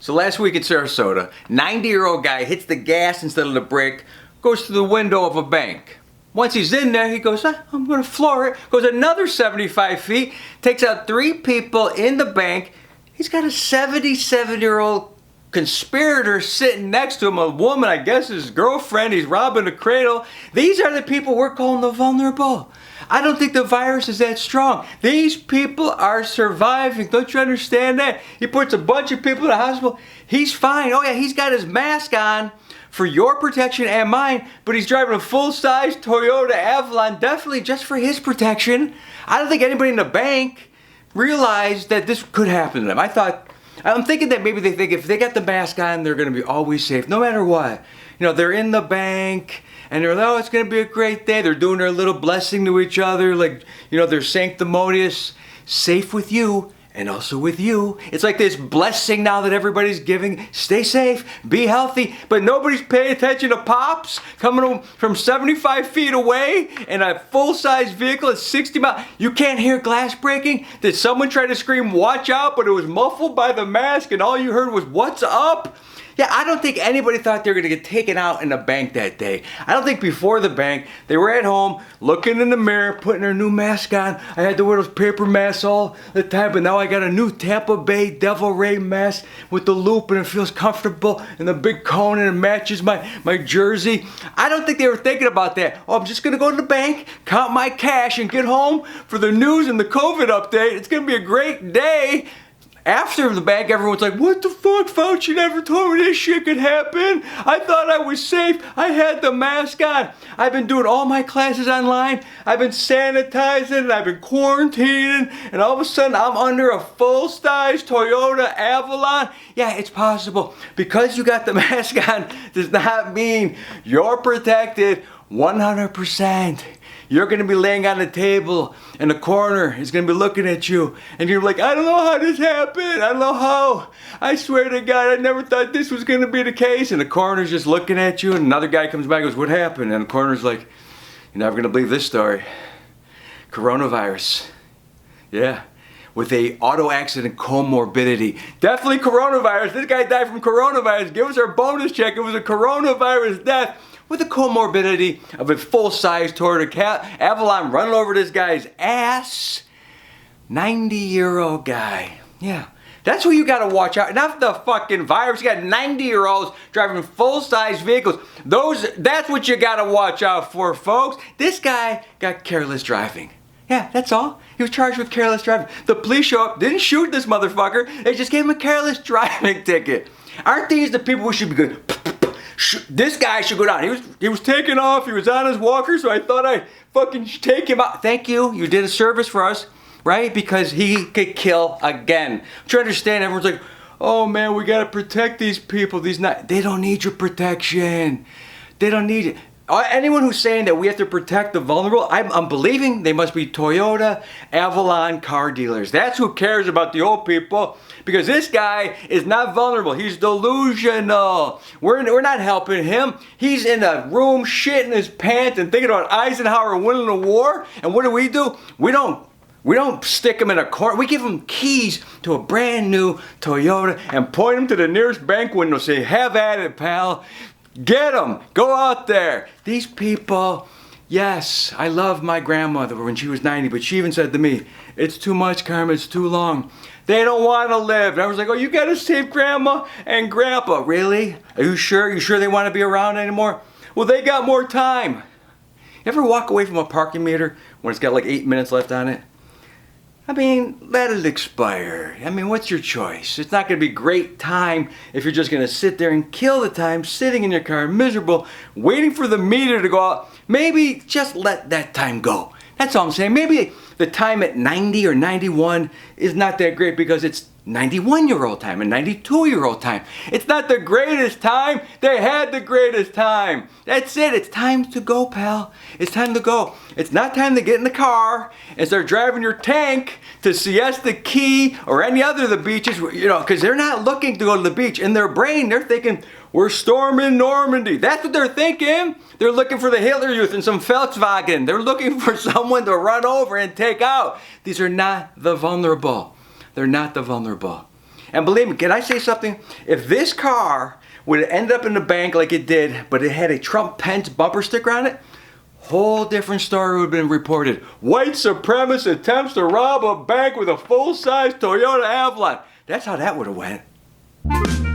So last week in Sarasota, 90-year-old guy hits the gas instead of the brake, goes to the window of a bank. Once he's in there, he goes, I'm going to floor it. Goes another 75 feet, takes out 3 people in the bank. He's got a 77-year-old conspirator sitting next to him, a woman, I guess his girlfriend. He's robbing a cradle. These are the people we're calling the vulnerable. I don't think the virus is that strong. These people are surviving. Don't you understand that? He puts a bunch of people in the hospital. He's fine. Oh yeah, he's got his mask on for your protection and mine, but he's driving a full-size Toyota Avalon, definitely just for his protection. I don't think anybody in the bank realized that this could happen to them. I'm thinking that maybe they think if they got the mask on, they're going to be always safe, no matter what. You know, they're in the bank, and they're like, oh, it's going to be a great day. They're doing their little blessing to each other, like, you know, they're sanctimonious, safe with you, and also with you. It's like this blessing now that everybody's giving. Stay safe, be healthy, but nobody's paying attention to Pops coming from 75 feet away in a full-size vehicle at 60 miles. You can't hear glass breaking? Did someone try to scream, watch out, but it was muffled by the mask and all you heard was, what's up? Yeah, I don't think anybody thought they were going to get taken out in the bank that day. I don't think before the bank, they were at home, looking in the mirror, putting their new mask on. I had to wear those paper masks all the time, but now I got a new Tampa Bay Devil Ray mask with the loop, and it feels comfortable, and the big cone, and it matches my jersey. I don't think they were thinking about that. Oh, I'm just going to go to the bank, count my cash, and get home for the news and the COVID update. It's going to be a great day. After the bank, everyone's like, what the fuck, Fauci never told me this shit could happen. I thought I was safe. I had the mask on. I've been doing all my classes online. I've been sanitizing, and I've been quarantining, and all of a sudden I'm under a full-size Toyota Avalon. Yeah, it's possible. Because you got the mask on does not mean you're protected 100%. You're going to be laying on the table, and the coroner is going to be looking at you, and you're like, I don't know how this happened. I don't know how. I swear to God, I never thought this was going to be the case. And the coroner's just looking at you, and another guy comes by and goes, what happened? And the coroner's like, you're never going to believe this story. Coronavirus. Yeah. With a auto accident comorbidity. Definitely coronavirus. This guy died from coronavirus. Give us our bonus check. It was a coronavirus death with a comorbidity of a full-size Toyota Avalon running over this guy's ass. 90-year-old guy. Yeah. That's who you gotta watch out. Not the fucking virus. You got 90-year-olds driving full-size vehicles. That's what you gotta watch out for, folks. This guy got careless driving. Yeah, that's all. He was charged with careless driving. The police show up, didn't shoot this motherfucker. They just gave him a careless driving ticket. Aren't these the people who should be good? This guy should go down. He was taking off. He was on his walker, so I thought I'd fucking take him out. Thank you. You did a service for us, right? Because he could kill again. I'm trying to understand. Everyone's like, oh man, we gotta protect these people. They don't need your protection. They don't need it. Anyone who's saying that we have to protect the vulnerable, I'm believing they must be Toyota Avalon car dealers. That's who cares about the old people, because this guy is not vulnerable. He's delusional. We're not helping him. He's in a room shitting his pants and thinking about Eisenhower winning the war. And what do? We don't stick him in a corner. We give him keys to a brand new Toyota and point him to the nearest bank window and say, have at it, pal. Get them. Go out there. These people, yes, I love my grandmother when she was 90, but she even said to me, it's too much, Carmen, it's too long. They don't want to live. And I was like, oh, you got to save grandma and grandpa. Really? Are you sure? You sure they want to be around anymore? Well, they got more time. You ever walk away from a parking meter when it's got like 8 minutes left on it? I mean, let it expire. I mean, what's your choice? It's not going to be great time if you're just going to sit there and kill the time sitting in your car, miserable, waiting for the meter to go out. Maybe just let that time go. That's all I'm saying. Maybe the time at 90 or 91 is not that great because it's 91-year-old time and 92-year-old time. It's not the greatest time. They had the greatest time. That's it. It's time to go, pal. It's time to go. It's not time to get in the car and start driving your tank to Siesta Key or any other of the beaches, you know, because they're not looking to go to the beach. In their brain, they're thinking, we're storming Normandy. That's what they're thinking. They're looking for the Hitler Youth in some Volkswagen. They're looking for someone to run over and take out. These are not the vulnerable. They're not the vulnerable. And believe me, can I say something? If this car would have ended up in the bank like it did, but it had a Trump-Pence bumper sticker on it, whole different story would have been reported. White supremacist attempts to rob a bank with a full-size Toyota Avalon. That's how that would have went.